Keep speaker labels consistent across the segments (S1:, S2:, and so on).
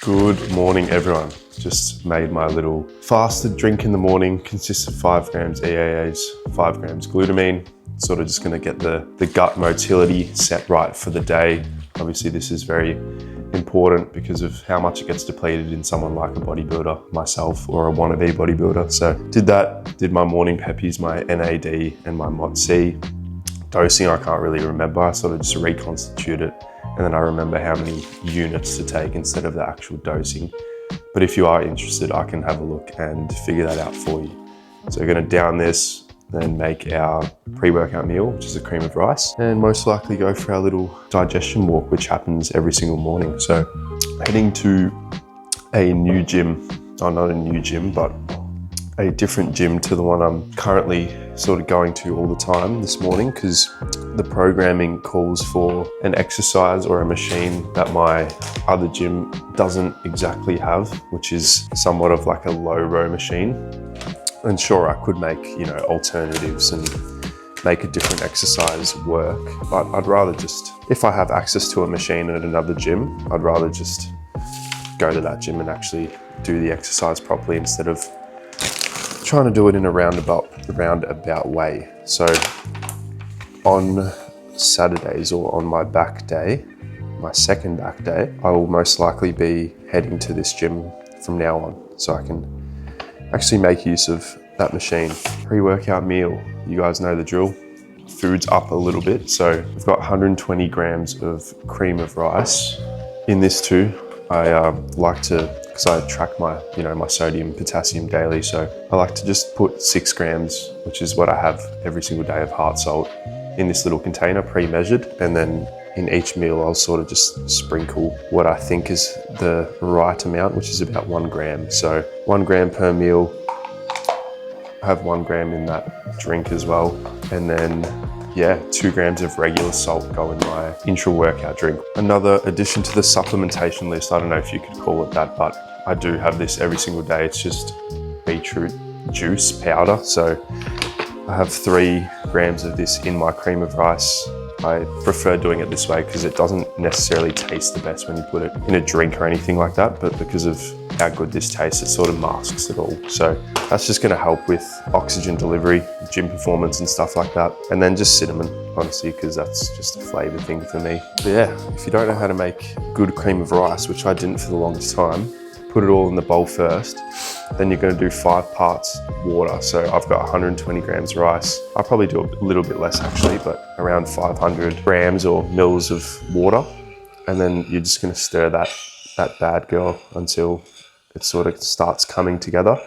S1: Good morning, everyone. Just made my little fasted drink in the morning. Consists of 5 grams EAAs, 5 grams glutamine. Sort of just gonna get the gut motility set right for the day. Obviously, this is very important because of how much it gets depleted in someone like a bodybuilder, myself, or a wannabe bodybuilder. So did my morning peppies, my NAD and my MOT-C. Dosing, I can't really remember. I sort of just reconstitute it. And then I remember how many units to take instead of the actual dosing. But if you are interested, I can have a look and figure that out for you. So we're gonna down this, then make our pre-workout meal, which is a cream of rice, and most likely go for our little digestion walk, which happens every single morning. So heading to a new gym, not a new gym, but a different gym to the one I'm currently sort of going to all the time this morning, because the programming calls for an exercise or a machine that my other gym doesn't exactly have, which is somewhat of like a low row machine. And sure, I could make, alternatives and make a different exercise work, but I'd rather just, if I have access to a machine at another gym, I'd rather just go to that gym and actually do the exercise properly instead of trying to do it in a roundabout way. So on Saturdays, or on my back day, my second back day, I will most likely be heading to this gym from now on, so I can actually make use of that machine. Pre-workout meal, you guys know the drill. Food's up a little bit, so I've got 120 grams of cream of rice. In this too, I like to, because I track my, my sodium, potassium daily, so I like to just put 6 grams, which is what I have every single day of heart salt, in this little container, pre-measured, and then in each meal I'll sort of just sprinkle what I think is the right amount, which is about 1 gram. So 1 gram per meal. I have 1 gram in that drink as well, and then 2 grams of regular salt go in my intra-workout drink. Another addition to the supplementation list, I don't know if you could call it that, but I do have this every single day. It's just beetroot juice powder. So I have 3 grams of this in my cream of rice. I prefer doing it this way because it doesn't necessarily taste the best when you put it in a drink or anything like that, but because of how good this tastes, it sort of masks it all. So that's just gonna help with oxygen delivery, gym performance and stuff like that. And then just cinnamon, honestly, because that's just a flavor thing for me. But yeah, if you don't know how to make good cream of rice, which I didn't for the longest time, put it all in the bowl first. Then you're gonna do 5 parts water. So I've got 120 grams rice. I'll probably do a little bit less actually, but around 500 grams or mils of water. And then you're just gonna stir that bad girl until it sort of starts coming together.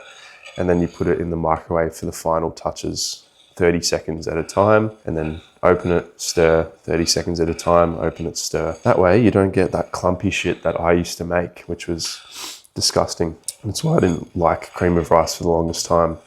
S1: And then you put it in the microwave for the final touches, 30 seconds at a time, and then open it, stir, 30 seconds at a time, open it, stir. That way you don't get that clumpy shit that I used to make, which was disgusting. That's why I didn't like cream of rice for the longest time.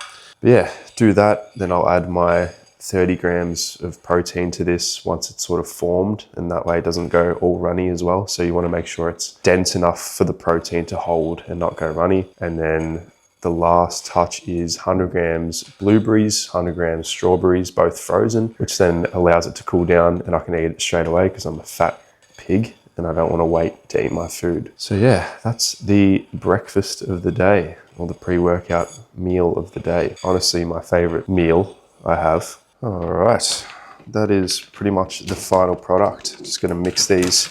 S1: But yeah, do that. Then I'll add my 30 grams of protein to this once it's sort of formed, and that way it doesn't go all runny as well. So you want to make sure it's dense enough for the protein to hold and not go runny. And then the last touch is 100 grams blueberries, 100 grams strawberries, both frozen, which then allows it to cool down and I can eat it straight away because I'm a fat pig and I don't want to wait to eat my food. So yeah, that's the breakfast of the day, or the pre-workout meal of the day. Honestly, my favorite meal I have. All right, that is pretty much the final product. Just gonna mix these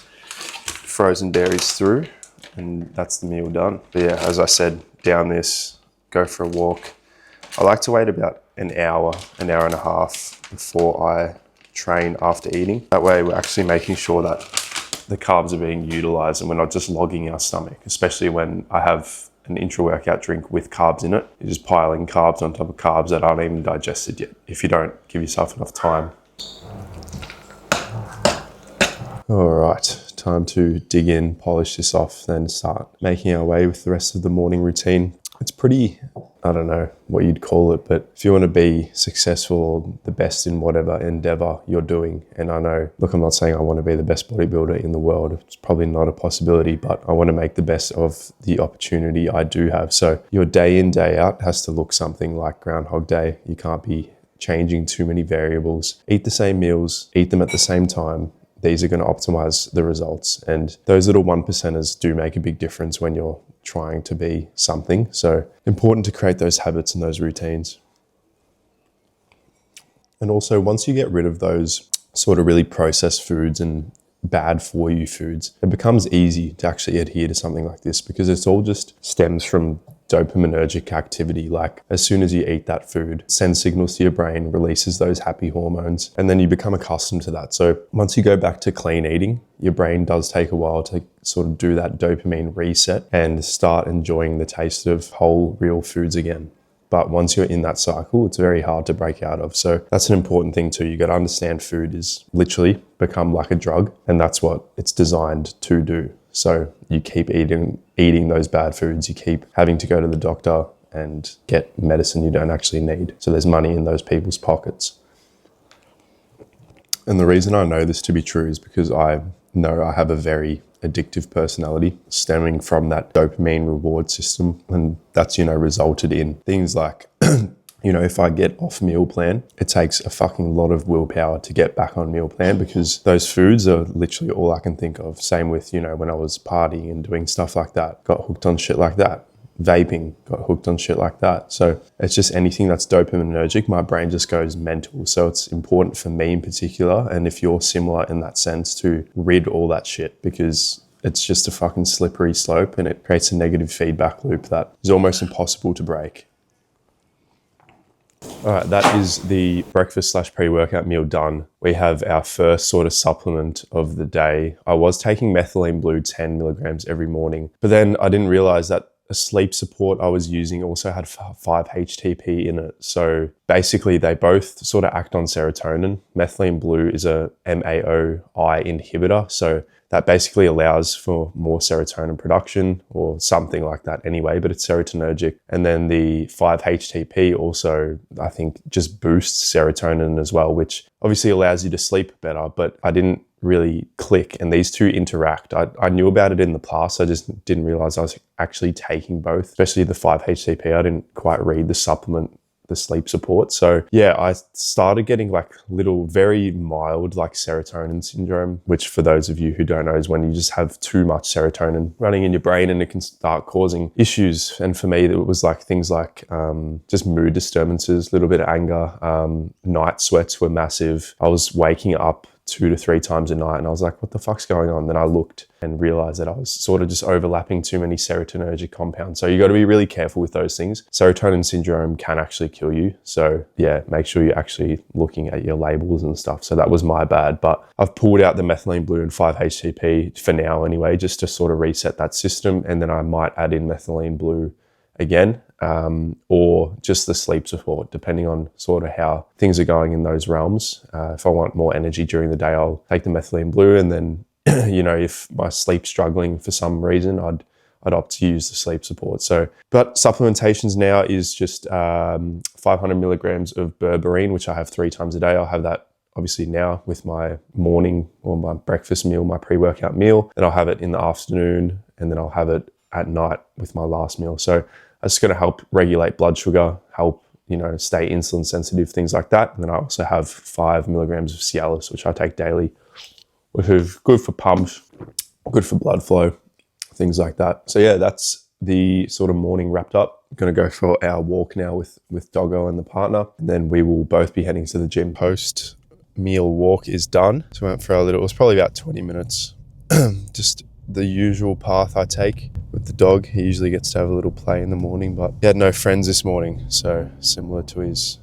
S1: frozen dairies through and that's the meal done. But yeah, as I said, down this, go for a walk. I like to wait about an hour and a half before I train after eating. That way we're actually making sure that the carbs are being utilized and we're not just logging our stomach, especially when I have an intra-workout drink with carbs in it. You're just piling carbs on top of carbs that aren't even digested yet, if you don't give yourself enough time. All right, time to dig in, polish this off, then start making our way with the rest of the morning routine. It's pretty, I don't know what you'd call it, but if you want to be successful or the best in whatever endeavor you're doing, and I know, look, I'm not saying I want to be the best bodybuilder in the world. It's probably not a possibility, but I want to make the best of the opportunity I do have. So your day in, day out has to look something like Groundhog Day. You can't be changing too many variables. Eat the same meals, eat them at the same time. these are going to optimize the results. And those little 1%ers do make a big difference when you're trying to be something. So important to create those habits and those routines. And also, once you get rid of those sort of really processed foods and bad for you foods, it becomes easy to actually adhere to something like this, because it's all just stems from dopaminergic activity. Like as soon as you eat that food, sends signals to your brain, releases those happy hormones, and then you become accustomed to that. So once you go back to clean eating, your brain does take a while to sort of do that dopamine reset and start enjoying the taste of whole, real foods again. But once you're in that cycle, it's very hard to break out of. So that's an important thing too. You got to understand food is literally become like a drug, and that's what it's designed to do. So you keep eating those bad foods, you keep having to go to the doctor and get medicine you don't actually need. So there's money in those people's pockets. And the reason I know this to be true is because I know I have a very addictive personality stemming from that dopamine reward system. And that's, resulted in things like, if I get off meal plan, it takes a fucking lot of willpower to get back on meal plan, because those foods are literally all I can think of. Same with, when I was partying and doing stuff like that, got hooked on shit like that. Vaping, got hooked on shit like that. So it's just anything that's dopaminergic, my brain just goes mental. So it's important for me in particular, and if you're similar in that sense, to rid all that shit, because it's just a fucking slippery slope and it creates a negative feedback loop that is almost impossible to break. All right, that is the breakfast/pre-workout meal done. We have our first sort of supplement of the day. I was taking methylene blue 10 milligrams every morning, but then I didn't realize that a sleep support I was using also had 5-HTP in it. So basically they both sort of act on serotonin. Methylene blue is a MAOI inhibitor. So that basically allows for more serotonin production or something like that anyway, but it's serotonergic. And then the 5-HTP also, I think, just boosts serotonin as well, which obviously allows you to sleep better, but I didn't really click, and these two interact. I knew about it in the past, I just didn't realize I was actually taking both, especially the 5-HTP. I didn't quite read the supplement, the sleep support. So yeah, I started getting like little, very mild like serotonin syndrome, which for those of you who don't know is when you just have too much serotonin running in your brain and it can start causing issues. And for me, it was like things like just mood disturbances, a little bit of anger, night sweats were massive. I was waking up 2 to 3 times a night and I was like, what the fuck's going on? Then I looked and realized that I was sort of just overlapping too many serotonergic compounds. So you got to be really careful with those things. Serotonin syndrome can actually kill you. So yeah, make sure you're actually looking at your labels and stuff. So that was my bad, but I've pulled out the methylene blue and 5-HTP for now anyway, just to sort of reset that system. And then I might add in methylene blue again, or just the sleep support, depending on sort of how things are going in those realms. If I want more energy during the day, I'll take the methylene blue, and then if my sleep's struggling for some reason, I'd opt to use the sleep support. So, but supplementations now is just 500 milligrams of berberine, which I have 3 times a day. I'll have that obviously now with my morning or my breakfast meal, my pre-workout meal, and I'll have it in the afternoon, and then I'll have it at night with my last meal. So it's going to help regulate blood sugar, help, stay insulin sensitive, things like that. And then I also have 5 milligrams of Cialis, which I take daily, which is good for pumps, good for blood flow, things like that. So yeah, that's the sort of morning wrapped up. I'm going to go for our walk now with Doggo and the partner, and then we will both be heading to the gym. Post meal walk is done. So we went for our little, it was probably about 20 minutes, just the usual path I take with the dog. He usually gets to have a little play in the morning, but he had no friends this morning, so similar to his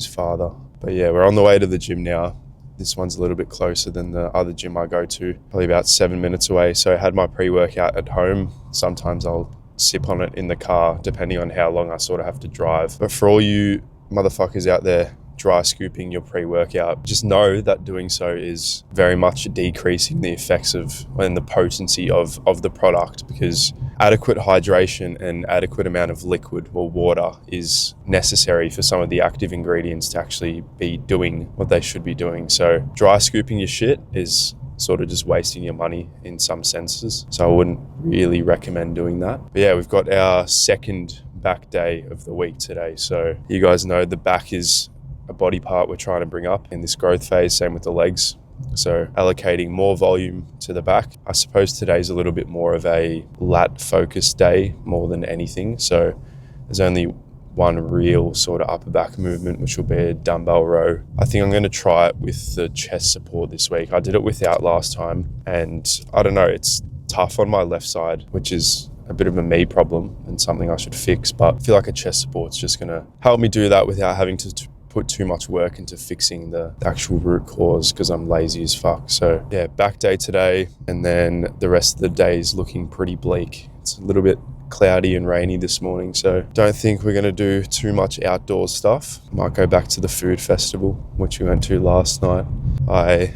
S1: father. But yeah, we're on the way to the gym now. This one's a little bit closer than the other gym I go to, probably about 7 minutes away. So I had my pre-workout at home. Sometimes I'll sip on it in the car, depending on how long I sort of have to drive. But for all you motherfuckers out there dry scooping your pre-workout, just know that doing so is very much decreasing the effects of and the potency of the product, because adequate hydration and adequate amount of liquid or water is necessary for some of the active ingredients to actually be doing what they should be doing. So dry scooping your shit is sort of just wasting your money in some senses. So I wouldn't really recommend doing that. But yeah, we've got our second back day of the week today. So you guys know the back is a body part we're trying to bring up in this growth phase. Same with the legs. So allocating more volume to the back. I suppose today's a little bit more of a lat focused day more than anything. So there's only one real sort of upper back movement, which will be a dumbbell row. I think I'm going to try it with the chest support this week. I did it without last time, and I don't know, it's tough on my left side, which is a bit of a me problem and something I should fix, but I feel like a chest support's just going to help me do that without having to put too much work into fixing the actual root cause, because I'm lazy as fuck. So yeah, back day today, and then the rest of the day is looking pretty bleak. It's a little bit cloudy and rainy this morning, so don't think we're going to do too much outdoor stuff. Might go back to the food festival, which we went to last night. I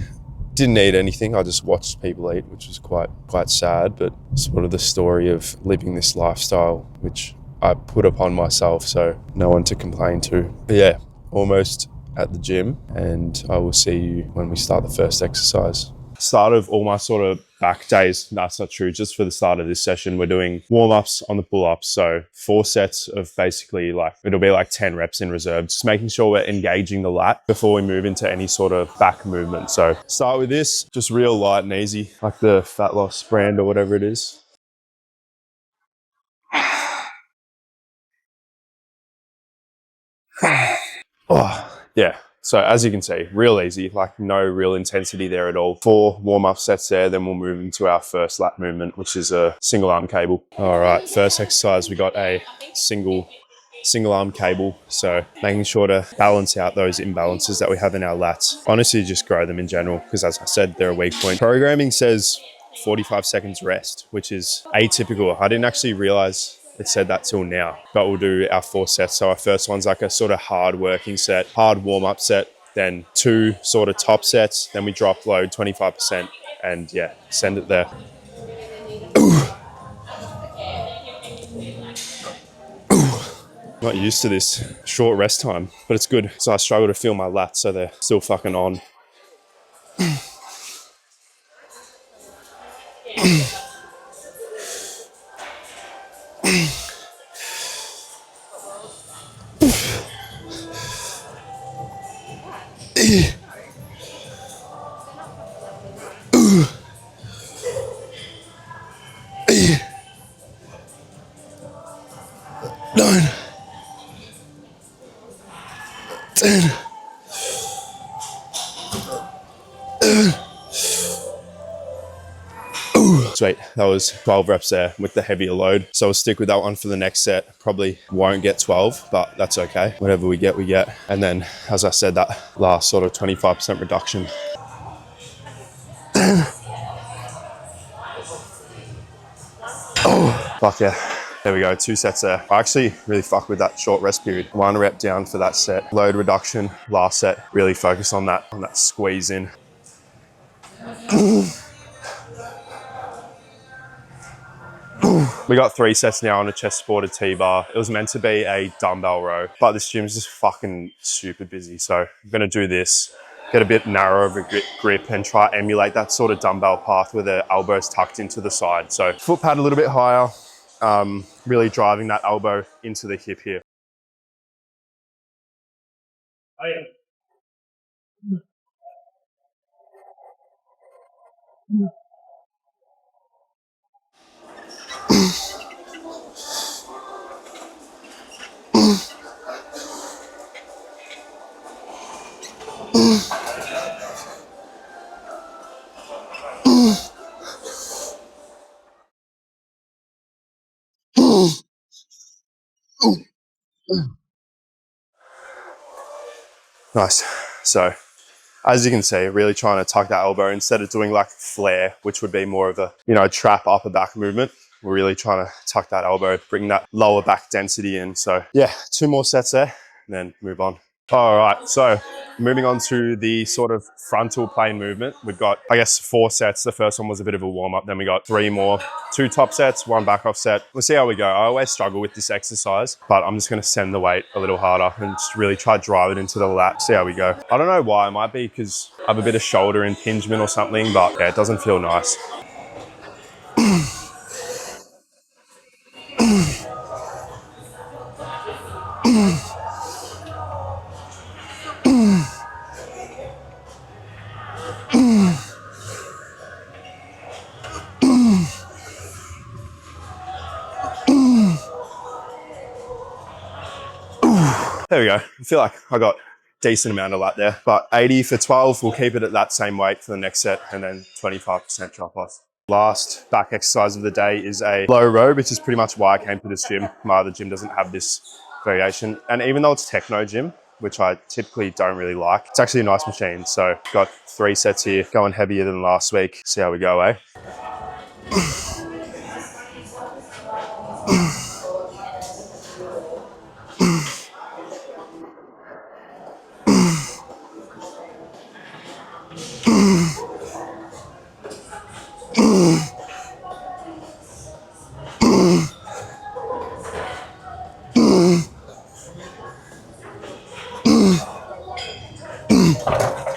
S1: didn't eat anything, I just watched people eat, which was quite sad, but sort of the story of living this lifestyle, which I put upon myself, so no one to complain to. But yeah, almost at the gym, and I will see you when we start the first exercise. Start of all my sort of back days, that's not true, just for the start of this session, we're doing warm-ups on the pull-ups. So 4 sets of basically it'll be like 10 reps in reserve, just making sure we're engaging the lat before we move into any sort of back movement. So start with this, just real light and easy, like the fat loss brand or whatever it is. Oh, yeah. So as you can see, real easy, like no real intensity there at all. 4 warm-up sets there, then we'll move into our first lat movement, which is a single arm cable. All right, first exercise, we got a single arm cable. So making sure to balance out those imbalances that we have in our lats. Honestly, just grow them in general, because as I said, they're a weak point. Programming says 45 seconds rest, which is atypical. I didn't actually realize it said that till now, but we'll do our 4 sets. So our first one's like a sort of hard working set, hard warm-up set, then 2 sort of top sets, then we drop load 25%, and yeah, send it there. Not used to this short rest time, but it's good. So I struggle to feel my lats, so they're still fucking on. Sweet, that was 12 reps there with the heavier load. So I'll stick with that one for the next set. Probably won't get 12, but that's okay. Whatever we get, we get. And then, as I said, that last sort of 25% reduction. Oh, fuck yeah. There we go, 2 sets there. I actually really fuck with that short rest period. 1 rep down for that set. Load reduction, last set, really focus on that squeeze in. We got 3 sets now on a chest supported T-bar. It was meant to be a dumbbell row, but this gym's just fucking super busy. So I'm gonna do this, get a bit narrower of a grip and try emulate that sort of dumbbell path with the elbows tucked into the side. So foot pad a little bit higher, really driving that elbow into the hip here. Oh, yeah. Nice. So as you can see, really trying to tuck that elbow instead of doing like flare, which would be more of a, trap upper back movement. We're really trying to tuck that elbow, bring that lower back density in. So yeah, 2 more sets there and then move on. All right, so moving on to the sort of frontal plane movement. We've got, I guess, 4 sets. The first one was a bit of a warm-up. Then we got 3 more, 2 top sets, 1 back off set. We'll see how we go. I always struggle with this exercise, but I'm just going to send the weight a little harder and just really try to drive it into the lat, see how we go. I don't know why. It might be because I have a bit of shoulder impingement or something, but yeah, it doesn't feel nice. There we go. I feel like I got decent amount of lat there, but 80 for 12. We'll keep it at that same weight for the next set and then 25% drop off. Last back exercise of the day is a low row, which is pretty much why I came to this gym. My other gym doesn't have this variation. And even though it's techno gym, which I typically don't really like, it's actually a nice machine. So got 3 sets here, going heavier than last week. See how we go, eh?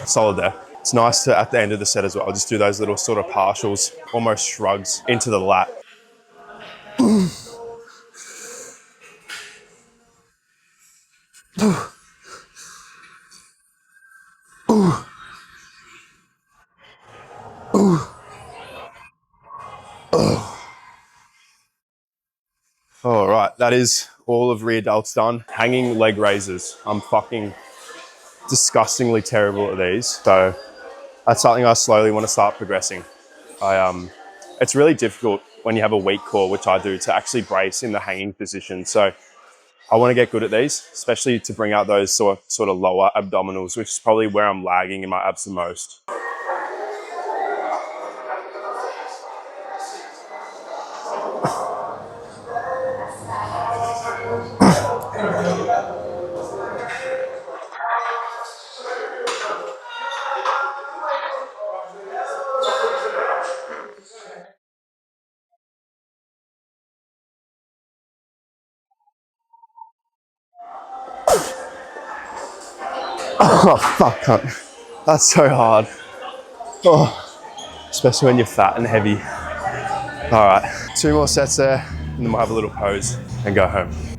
S1: Solid there. It's nice to, at the end of the set as well, I'll just do those little sort of partials, almost shrugs into the lat. All right, that is all of rear delts done. Hanging leg raises. I'm fucking disgustingly terrible at these. So that's something I slowly want to start progressing. It's really difficult when you have a weak core, which I do, to actually brace in the hanging position. So I want to get good at these, especially to bring out those sort of lower abdominals, which is probably where I'm lagging in my abs the most. Oh, fuck, cunt. That's so hard. Oh, especially when you're fat and heavy. All right, 2 more sets there, and then we'll have a little pose and go home.